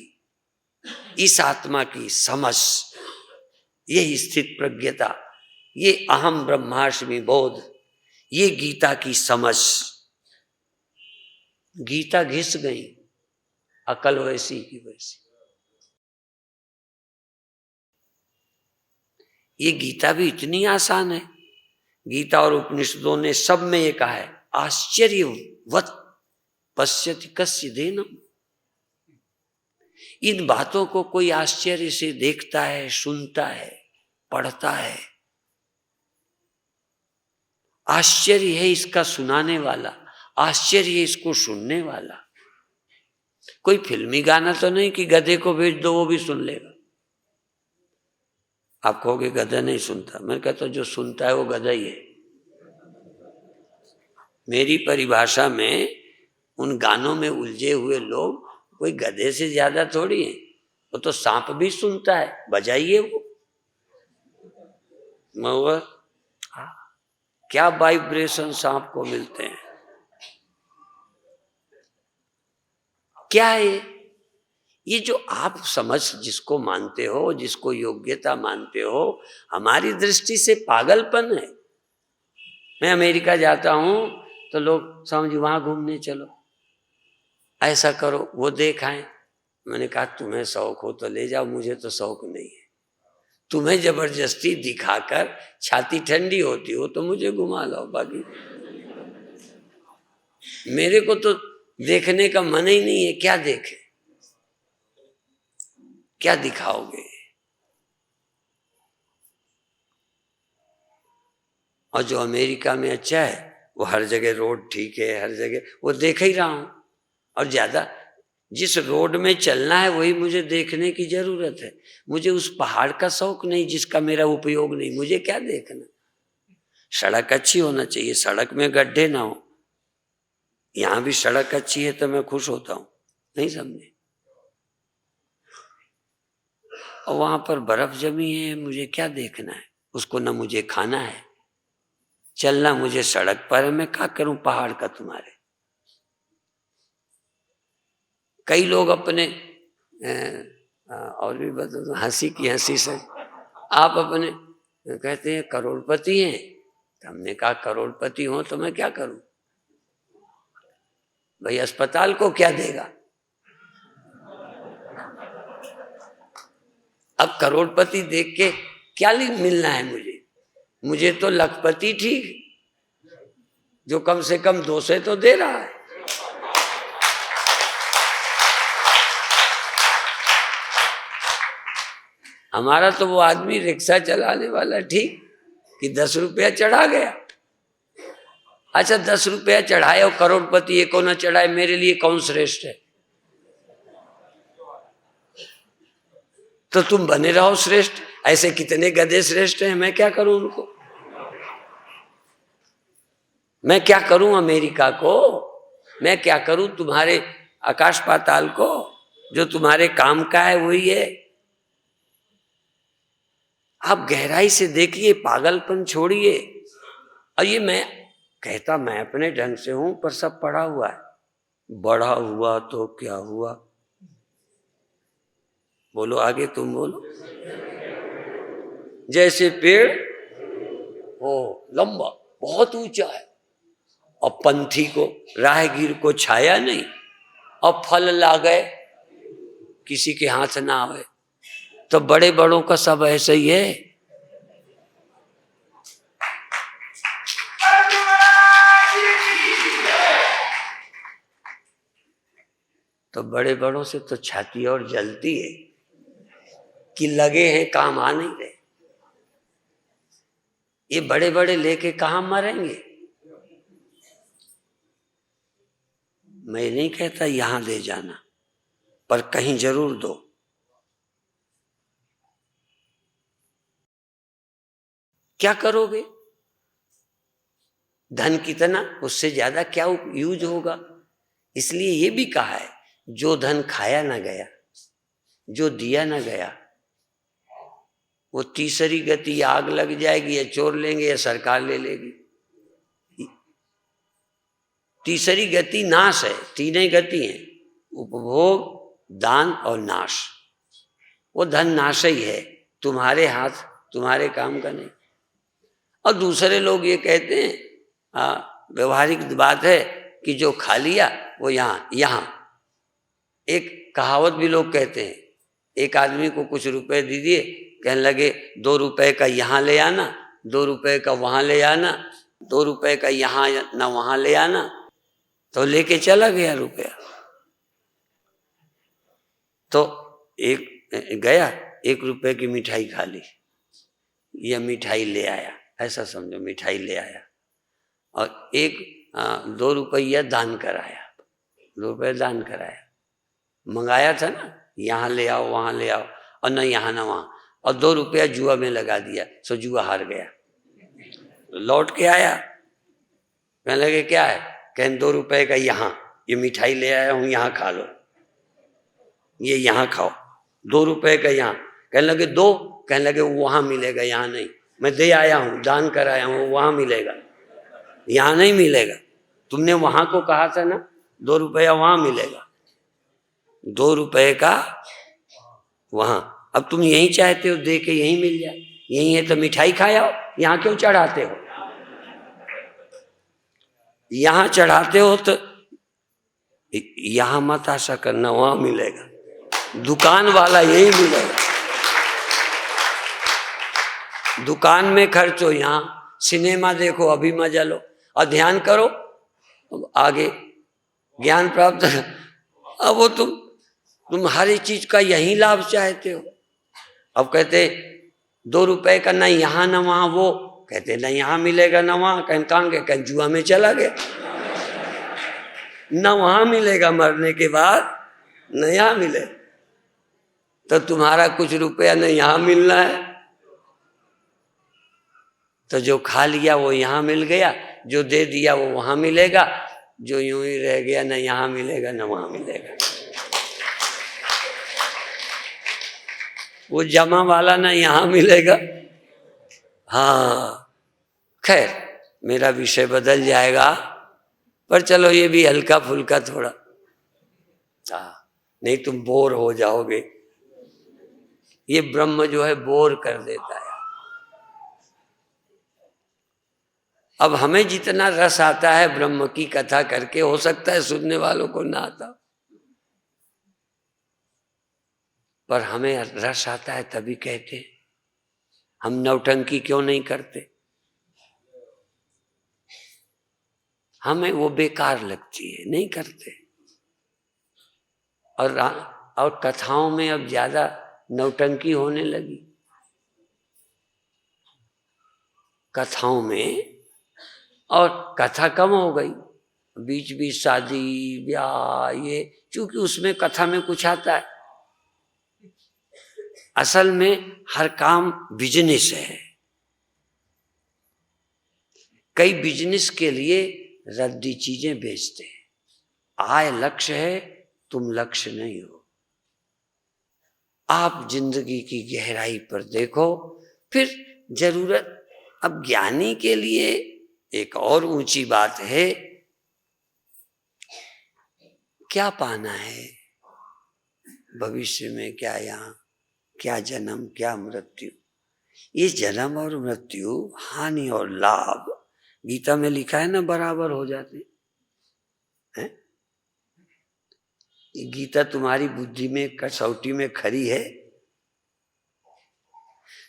इस आत्मा की समझ, यही स्थित प्रज्ञता, ये अहम ब्रह्मास्मि बोध, ये गीता की समझ। गीता घिस गई, अकल वैसी की वैसी। ये गीता भी इतनी आसान है। गीता और उपनिषदों ने सब में ये कहा है, आश्चर्यवत् पश्यति कस्य देनम। इन बातों को कोई आश्चर्य से देखता है, सुनता है, पढ़ता है। आश्चर्य है इसका सुनाने वाला, आश्चर्य है इसको सुनने वाला। कोई फिल्मी गाना तो नहीं कि गधे को भेज दो वो भी सुन लेगा। आप कहोगे गधा नहीं सुनता, मैं कहता जो सुनता है वो गधा ही है। मेरी परिभाषा में उन गानों में उलझे हुए लोग कोई गधे से ज्यादा थोड़ी है। वो तो सांप भी सुनता है, बजाइए वो महुआ। क्या वाइब्रेशन सांप को मिलते हैं। क्या है ये जो आप समझ जिसको मानते हो, जिसको योग्यता मानते हो, हमारी दृष्टि से पागलपन है। मैं अमेरिका जाता हूं तो लोग समझ वहां घूमने चलो, ऐसा करो, वो देखाएं। मैंने कहा तुम्हें शौक हो तो ले जाओ, मुझे तो शौक नहीं है। तुम्हें जबरदस्ती दिखाकर छाती ठंडी होती हो तो मुझे घुमा लो, बाकी मेरे को तो देखने का मन ही नहीं है। क्या देखे, क्या दिखाओगे। और जो अमेरिका में अच्छा है वो हर जगह रोड ठीक है, हर जगह वो देख ही रहा हूं। और ज्यादा जिस रोड में चलना है वही मुझे देखने की जरूरत है। मुझे उस पहाड़ का शौक नहीं जिसका मेरा उपयोग नहीं। मुझे क्या देखना। सड़क अच्छी होना चाहिए, सड़क में गड्ढे ना हो। यहां भी सड़क अच्छी है तो मैं खुश होता हूं, नहीं समझे। और वहां पर बर्फ जमी है, मुझे क्या देखना है उसको, ना मुझे खाना है। चलना मुझे सड़क पर है, मैं क्या करूं पहाड़ का तुम्हारे। कई लोग अपने और भी बता दो, हंसी की हंसी से आप अपने कहते हैं करोड़पति हैं। तो हमने कहा करोड़पति हो तो मैं क्या करूं भाई, अस्पताल को क्या देगा। अब करोड़पति देख के क्या मिलना है मुझे। मुझे तो लखपति ठीक, जो कम से कम 2 से तो दे रहा है। हमारा तो वो आदमी रिक्शा चलाने वाला ठीक कि 10 रुपया चढ़ा गया। अच्छा 10 रुपया चढ़ाए और करोड़पति एक ना चढ़ाए, मेरे लिए कौन श्रेष्ठ है। तो तुम बने रहो श्रेष्ठ। ऐसे कितने गधे श्रेष्ठ हैं, मैं क्या करूं उनको। मैं क्या करूं अमेरिका को, मैं क्या करूं तुम्हारे आकाश पाताल को। जो तुम्हारे काम का है वही है। आप गहराई से देखिए, पागलपन छोड़िए। और ये मैं कहता मैं अपने ढंग से हूं, पर सब पढ़ा हुआ है। बड़ा हुआ तो क्या हुआ, बोलो आगे तुम बोलो। जैसे पेड़ हो लंबा बहुत ऊंचा है, और पंथी को राहगीर को छाया नहीं, और फल ला गए किसी के हाथ ना आवे। तो बड़े बड़ों का सब ऐसा ही है। तो बड़े बड़ों से तो छाती और जलती है कि लगे हैं काम आ नहीं रहे। ये बड़े बड़े लेके कहां मरेंगे। मैं नहीं कहता यहां दे जाना, पर कहीं जरूर दो। क्या करोगे? धन कितना, उससे ज्यादा क्या यूज होगा। इसलिए ये भी कहा है, जो धन खाया ना गया, जो दिया ना गया, वो तीसरी गति आग लग जाएगी, या चोर लेंगे या सरकार ले लेगी। तीसरी गति नाश है। तीन ही गति है, उपभोग, दान और नाश। वो धन नाश ही है, तुम्हारे हाथ, तुम्हारे काम का नहीं। और दूसरे लोग ये कहते हैं, व्यवहारिक बात है कि जो खा लिया वो यहाँ एक कहावत भी लोग कहते हैं, एक आदमी को कुछ रुपए दे दिए, कहने लगे 2 रुपए का यहाँ ले आना, 2 रुपए का वहां ले आना, 2 रुपए का यहाँ ना वहां ले आना, तो लेके चला गया रुपया। तो एक गया, 1 रुपए की मिठाई खा ली, यह मिठाई ले आया, ऐसा समझो मिठाई ले आया, और 2 रुपया दान कराया, 2 रुपये दान कराया। मंगाया था ना, यहाँ ले आओ वहां ले आओ, और न यहाँ ना वहां, और 2 रुपया जुआ में लगा दिया, सो जुआ हार गया। लौट के आया, कहने लगे क्या है, कहने 2 रुपए का यहाँ, ये मिठाई ले आया हूं, यहाँ खा लो, ये यहाँ खाओ। 2 रुपए का यहाँ, कहने लगे 2, कहने लगे वहां मिलेगा, यहाँ नहीं, मैं दे आया हूं, दान कराया हूं, वहां मिलेगा, यहाँ नहीं मिलेगा। तुमने वहां को कहा था ना 2 रुपया वहां मिलेगा, 2 रुपए का वहां। अब तुम यही चाहते हो दे के यही मिल जाए, यही है तो मिठाई खाया हो, यहाँ क्यों चढ़ाते हो? यहाँ चढ़ाते हो तो यहाँ मत आशा करना वहां मिलेगा, दुकान वाला यही मिलेगा। दुकान में खर्च हो, यहाँ सिनेमा देखो, अभी मजा लो, और ध्यान करो, आगे ज्ञान प्राप्त। अब वो तुम हर एक चीज का यही लाभ चाहते हो। अब कहते 2 रुपए का ना यहाँ ना वहां, वो कहते ना यहाँ मिलेगा ना वहां, कहीं कहीं जुआ में चला गया, ना वहां मिलेगा मरने के बाद, न यहाँ मिले, तो तुम्हारा कुछ रुपया न यहाँ मिलना है। तो जो खा लिया वो यहाँ मिल गया, जो दे दिया वो वहां मिलेगा, जो यूं ही रह गया न यहाँ मिलेगा न वहां मिलेगा। वो जमा वाला ना यहाँ मिलेगा। हाँ, खैर मेरा विषय बदल जाएगा, पर चलो ये भी हल्का फुल्का थोड़ा, नहीं तुम बोर हो जाओगे। ये ब्रह्म जो है बोर कर देता है। अब हमें जितना रस आता है ब्रह्म की कथा करके, हो सकता है सुनने वालों को ना आता, पर हमें रस आता है तभी कहते हैं। हम नौटंकी क्यों नहीं करते? हमें वो बेकार लगती है, नहीं करते। और कथाओं में अब ज्यादा नौटंकी होने लगी, कथाओं में, और कथा कम हो गई, बीच बीच शादी ब्याह, ये चूंकि उसमें कथा में कुछ आता है। असल में हर काम बिजनेस है। कई बिजनेस के लिए रद्दी चीजें बेचते हैं। आय लक्ष्य है, तुम लक्ष्य नहीं हो। आप जिंदगी की गहराई पर देखो, फिर जरूरत। अब ज्ञानी के लिए एक और ऊंची बात है, क्या पाना है भविष्य में, क्या यहाँ, क्या जन्म, क्या मृत्यु। ये जन्म और मृत्यु, हानि और लाभ, गीता में लिखा है ना, बराबर हो जाते हैं। गीता तुम्हारी बुद्धि में, कसौटी में खरी है?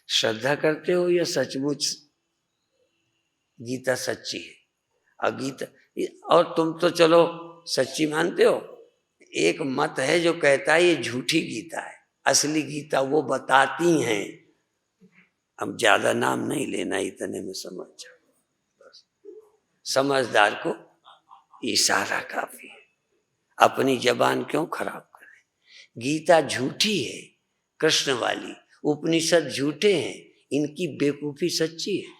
श्रद्धा करते हो या सचमुच गीता सच्ची है? और गीता, और तुम तो चलो सच्ची मानते हो। एक मत है जो कहता है ये झूठी गीता है, असली गीता वो बताती हैं। अब ज्यादा नाम नहीं लेना, इतने में समझ जाओ। समझदार को इशारा काफी है। अपनी जबान क्यों खराब करें? गीता झूठी है, कृष्ण वाली, उपनिषद झूठे हैं, इनकी बेवकूफी सच्ची है।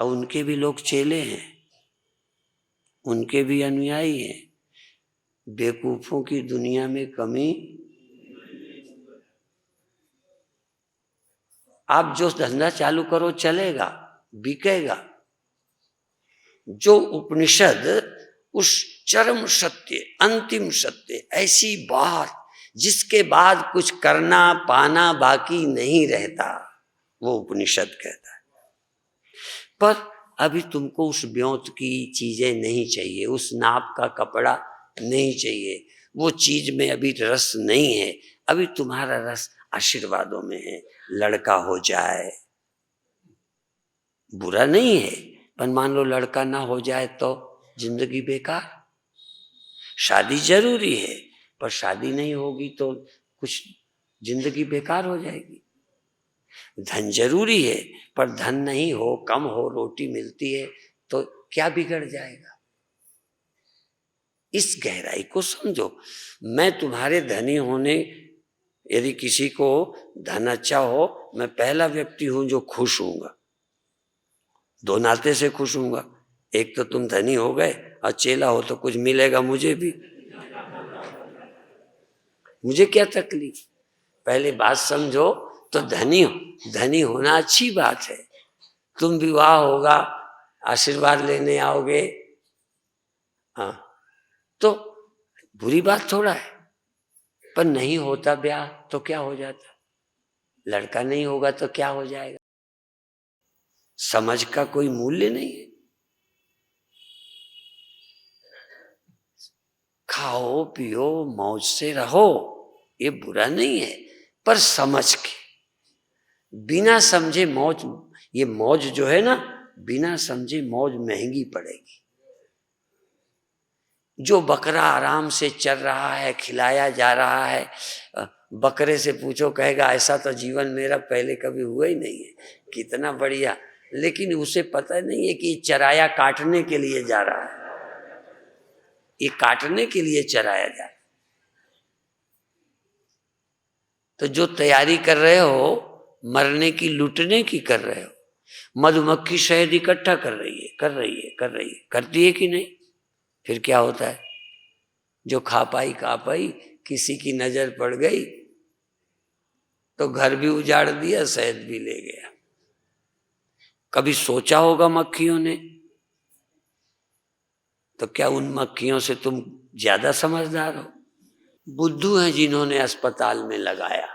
और उनके भी लोग चेले हैं, उनके भी अनुयायी हैं। बेवकूफों की दुनिया में कमी। आप जो धंधा चालू करो चलेगा, बिकेगा। जो उपनिषद उस चरम सत्य, अंतिम सत्य, ऐसी बात जिसके बाद कुछ करना पाना बाकी नहीं रहता, वो उपनिषद कहता है। पर अभी तुमको उस ब्योंत की चीजें नहीं चाहिए, उस नाप का कपड़ा नहीं चाहिए, वो चीज में अभी रस नहीं है। अभी तुम्हारा रस आशीर्वादों में है। लड़का हो जाए, बुरा नहीं है, पर मान लो लड़का ना हो जाए तो जिंदगी बेकार। शादी जरूरी है, पर शादी नहीं होगी तो कुछ जिंदगी बेकार हो जाएगी। धन जरूरी है, पर धन नहीं हो, कम हो, रोटी मिलती है तो क्या बिगड़ जाएगा? इस गहराई को समझो। मैं तुम्हारे धनी होने, यदि किसी को धन अच्छा हो, मैं पहला व्यक्ति हूं जो खुश हूंगा। दो नाते से खुश हूंगा। एक तो तुम धनी हो गए, और चेला हो तो कुछ मिलेगा मुझे भी। मुझे क्या तकलीफ? पहले बात समझो। तो धनी होना अच्छी बात है। तुम विवाह होगा, आशीर्वाद लेने आओगे, हाँ, तो बुरी बात थोड़ा है। पर नहीं होता ब्याह तो क्या हो जाता? लड़का नहीं होगा तो क्या हो जाएगा? समझ का कोई मूल्य नहीं है। खाओ पियो मौज से रहो, ये बुरा नहीं है, पर समझ के। बिना समझे मौज, ये मौज जो है ना, बिना समझे मौज महंगी पड़ेगी। जो बकरा आराम से चल रहा है, खिलाया जा रहा है, बकरे से पूछो कहेगा ऐसा तो जीवन मेरा पहले कभी हुआ ही नहीं है, कितना बढ़िया। लेकिन उसे पता नहीं है कि चराया काटने के लिए जा रहा है, ये काटने के लिए चराया जा रहा है। तो जो तैयारी कर रहे हो मरने की, लूटने की कर रहे हो। मधुमक्खी शहद इकट्ठा कर रही है, करती है कि नहीं? फिर क्या होता है? जो खा पाई, किसी की नजर पड़ गई तो घर भी उजाड़ दिया, शहद भी ले गया। कभी सोचा होगा मक्खियों ने? तो क्या उन मक्खियों से तुम ज्यादा समझदार हो? बुद्धू हैं जिन्होंने अस्पताल में लगाया,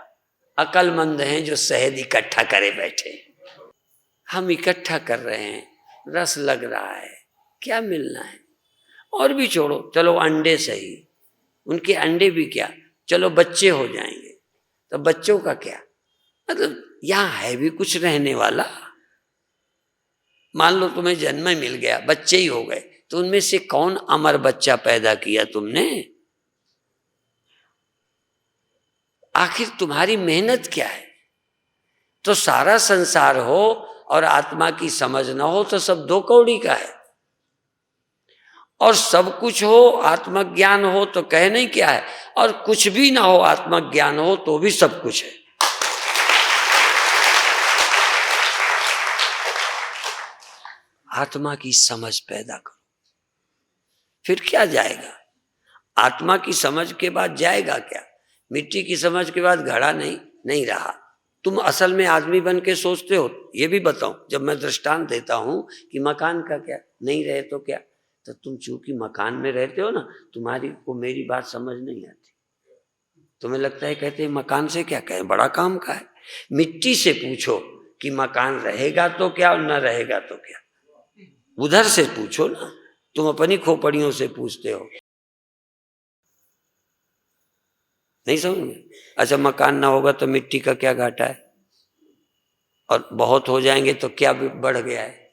अकलमंद हैं जो शहद इकट्ठा करे बैठे। हम इकट्ठा कर रहे हैं, रस लग रहा है, क्या मिलना है? और भी छोड़ो, चलो अंडे सही, उनके अंडे भी क्या, चलो बच्चे हो जाएंगे, तो बच्चों का क्या? मतलब यहां है भी कुछ रहने वाला? मान लो तुम्हें जन्म मिल गया, बच्चे ही हो गए, तो उनमें से कौन अमर बच्चा पैदा किया तुमने? आखिर तुम्हारी मेहनत क्या है? तो सारा संसार हो और आत्मा की समझ न हो तो सब दो कौड़ी का है। और सब कुछ हो, आत्मज्ञान हो तो कहने क्या है, और कुछ भी ना हो, आत्मज्ञान हो तो भी सब कुछ है। आत्मा की समझ पैदा करो, फिर क्या जाएगा? आत्मा की समझ के बाद जाएगा क्या? मिट्टी की समझ के बाद घड़ा नहीं रहा। तुम असल में आदमी बन के सोचते हो, ये भी बताऊं, जब मैं दृष्टांत देता हूं कि मकान का क्या, नहीं रहे तो क्या, तो तुम चूंकि मकान में रहते हो ना, तुम्हारी को मेरी बात समझ नहीं आती। तुम्हें लगता है कहते हैं मकान से क्या कहें, बड़ा काम का है। मिट्टी से पूछो कि मकान रहेगा तो क्या और न रहेगा तो क्या, उधर से पूछो ना, तुम अपनी खोपड़ियों से पूछते हो। नहीं समझ में? अच्छा, मकान ना होगा तो मिट्टी का क्या घाटा है, और बहुत हो जाएंगे तो क्या बढ़ गया है?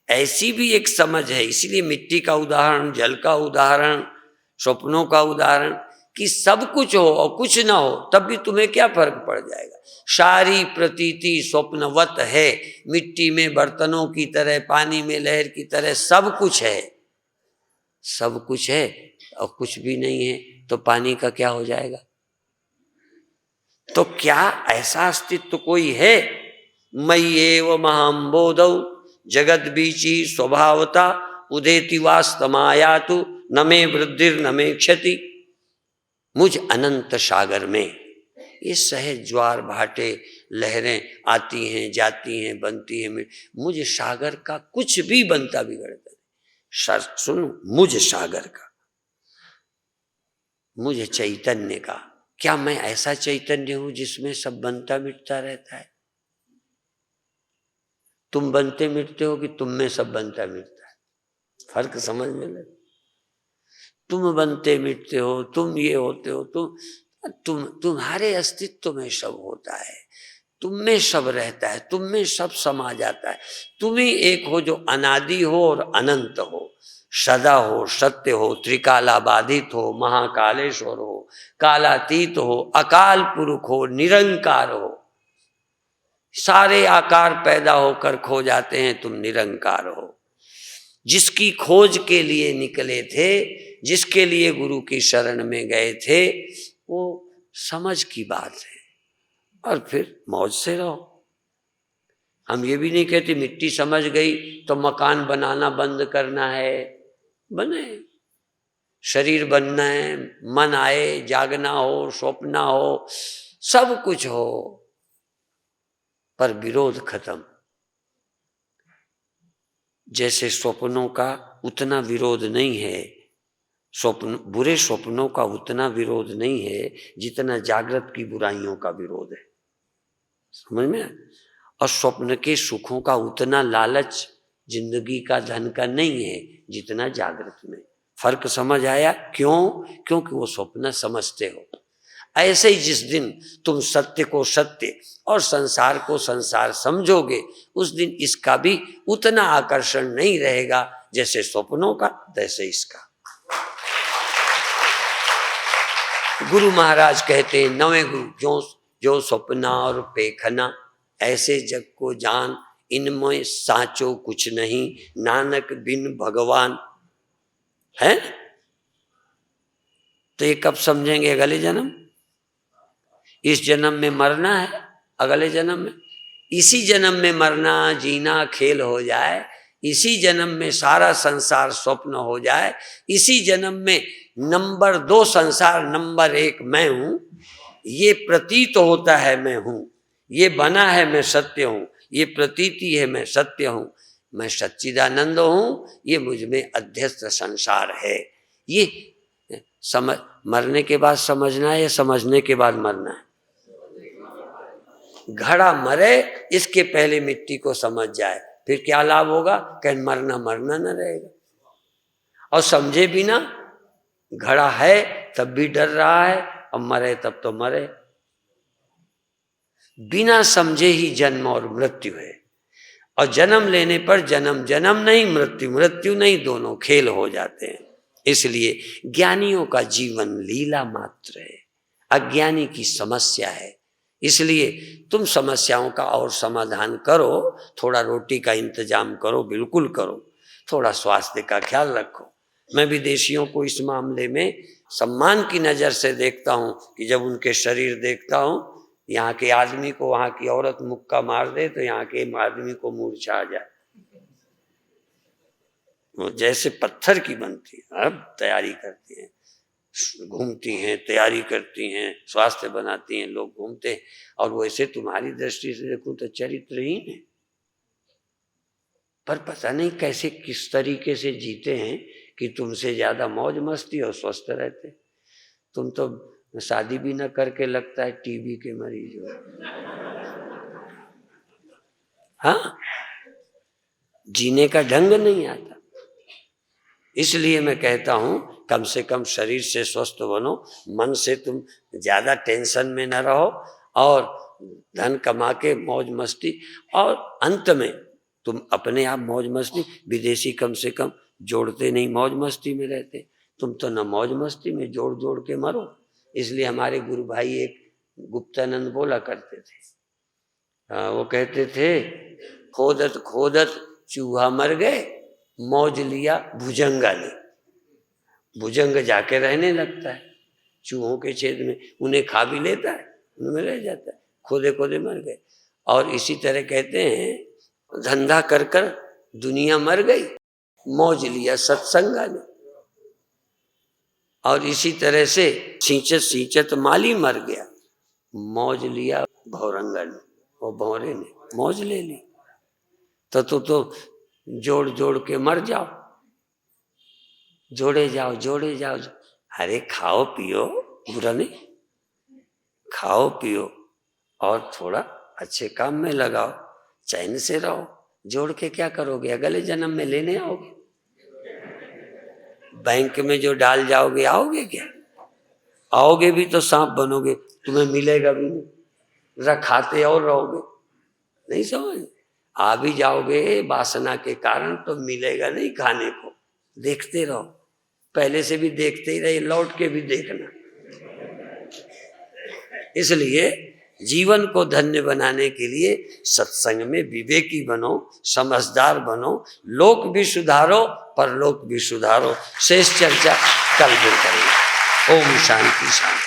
ऐसी भी एक समझ है। इसीलिए मिट्टी का उदाहरण, जल का उदाहरण, स्वप्नों का उदाहरण, कि सब कुछ हो और कुछ ना हो तब भी तुम्हें क्या फर्क पड़ जाएगा? सारी प्रतीति स्वप्नवत है, मिट्टी में बर्तनों की तरह, पानी में लहर की तरह सब कुछ है। सब कुछ है और कुछ भी नहीं है तो पानी का क्या हो जाएगा? तो क्या ऐसा अस्तित्व कोई है? मयि एव महाम्बोधौ जगत बीची स्वभावता उदेति वास्तमायातु न मे वृद्धिर न मे क्षति। मुझ अनंत सागर में ये सहज ज्वार भाटे लहरें आती हैं जाती हैं बनती हैं, मुझ सागर का कुछ भी बनता बिगड़ता नहीं। सुनो, मुझ सागर का, मुझ चैतन्य का, क्या मैं ऐसा चैतन्य हूं जिसमें सब बनता मिटता रहता है? तुम बनते मिटते हो कि तुम में सब बनता मिटता है? फर्क समझ में लगे। तुम बनते मिटते हो, तुम ये होते हो, तुम्हारे अस्तित्व में सब होता है, तुम में सब रहता है, तुम में सब समा जाता है। तुम ही एक हो जो अनादि हो और अनंत हो, सदा हो, सत्य हो, त्रिकाला बाधित हो, महाकालेश्वर हो, कालातीत हो, अकाल पुरुष हो, निरंकार हो। सारे आकार पैदा होकर खो जाते हैं, तुम निरंकार हो। जिसकी खोज के लिए निकले थे, जिसके लिए गुरु की शरण में गए थे, वो समझ की बात है और फिर मौज से रहो। हम ये भी नहीं कहते मिट्टी समझ गई तो मकान बनाना बंद करना है, बने। शरीर बनना है, मन आए, जागना हो, स्वप्न हो, सब कुछ हो, पर विरोध खत्म। जैसे स्वप्नों का उतना विरोध नहीं है, स्वप्न, बुरे स्वप्नों का उतना विरोध नहीं है जितना जागृत की बुराइयों का विरोध है। समझ में? और स्वप्न के सुखों का उतना लालच जिंदगी का धन का नहीं है जितना जागृत में। फर्क समझ आया? क्यों? क्योंकि वो स्वप्न समझते हो। ऐसे ही जिस दिन तुम सत्य को सत्य और संसार को संसार समझोगे, उस दिन इसका भी उतना आकर्षण नहीं रहेगा जैसे स्वप्नों का, तैसे इसका। गुरु महाराज कहते हैं, नवे गुरु जो स्वप्ना और पेखना, ऐसे जग को जान, इनमें साचो कुछ नहीं, नानक बिन भगवान। है? तो ये कब समझेंगे? अगले जन्म। इस जन्म में मरना है, अगले जन्म में। इसी जन्म में मरना जीना खेल हो जाए, इसी जन्म में सारा संसार स्वप्न हो जाए, इसी जन्म में नंबर 2 संसार, नंबर 1 मैं हूं, ये प्रतीत होता है मैं हूं, ये बना है मैं सत्य हूं, ये प्रतीति है मैं सत्य हूं, मैं सच्चिदानंद हूं, ये मुझ में अध्यस्त संसार है। ये समझ, मरने के बाद समझना है या समझने के बाद मरना है? घड़ा मरे इसके पहले मिट्टी को समझ जाए, फिर क्या लाभ होगा? कहीं मरना मरना न रहेगा। और समझे बिना घड़ा है तब भी डर रहा है और मरे तब तो मरे। बिना समझे ही जन्म और मृत्यु है, और जन्म लेने पर जन्म जन्म नहीं, मृत्यु मृत्यु नहीं, दोनों खेल हो जाते हैं। इसलिए ज्ञानियों का जीवन लीला मात्र है, अज्ञानी की समस्या है। इसलिए तुम समस्याओं का और समाधान करो, थोड़ा रोटी का इंतजाम करो, बिल्कुल करो, थोड़ा स्वास्थ्य का ख्याल रखो। मैं विदेशियों को इस मामले में सम्मान की नज़र से देखता हूं कि जब उनके शरीर देखता हूं, यहाँ के आदमी को वहां की औरत मुक्का मार दे तो यहाँ के आदमी को मूर्छा आ जाए, वो जैसे पत्थर की बनती है। अब तैयारी करती हैं, घूमती हैं, तैयारी करती हैं, स्वास्थ्य बनाती हैं, लोग घूमते हैं, और वैसे तुम्हारी दृष्टि से देखूं तो चरित्रहीन है। पर पता नहीं कैसे किस तरीके से जीते हैं कि तुमसे ज्यादा मौज मस्ती और स्वस्थ रहते। तुम तो शादी भी न करके लगता है टीबी के मरीज हो। हाँ, जीने का ढंग नहीं आता। इसलिए मैं कहता हूं कम से कम शरीर से स्वस्थ बनो, मन से तुम ज्यादा टेंशन में न रहो, और धन कमा के मौज मस्ती, और अंत में तुम अपने आप मौज मस्ती। विदेशी कम से कम जोड़ते नहीं, मौज मस्ती में रहते। तुम तो न मौज मस्ती में, जोड़ जोड़ के मरो। इसलिए हमारे गुरु भाई एक गुप्तानंद बोला करते थे, वो कहते थे, खोदत खोदत चूहा मर गए, मौज लिया भुजंगा ने। भुजंग जाके रहने लगता है चूहों के छेद में, उन्हें खा भी लेता है, उनमें रह जाता है, खोदे खोदे मर गए। और इसी तरह कहते हैं धंधा कर कर दुनिया मर गई, मौज लिया सत्संगा ने। और इसी तरह से सींचत सींचत माली मर गया, मौज लिया भौरंगा ने, वो भौरे ने मौज ले ली। तो जोड़ जोड़ के मर जाओ, जोड़े जाओ जोड़े जाओ। अरे खाओ पियो, बुरा नहीं, खाओ पियो और थोड़ा अच्छे काम में लगाओ, चैन से रहो। जोड़ के क्या करोगे, अगले जन्म में लेने आओगे? बैंक में जो डाल जाओगे आओगे क्या? आओगे भी तो सांप बनोगे, तुम्हें मिलेगा भी नहीं, रखाते और रहोगे। नहीं समझ, आ भी जाओगे वासना के कारण तो मिलेगा नहीं खाने को, देखते रहो, पहले से भी देखते ही रहे, लौट के भी देखना। इसलिए जीवन को धन्य बनाने के लिए सत्संग में विवेकी बनो, समझदार बनो, लोक भी सुधारो परलोक भी सुधारो। शेष चर्चा कल फिर करेंगे। ओम शांति शांति।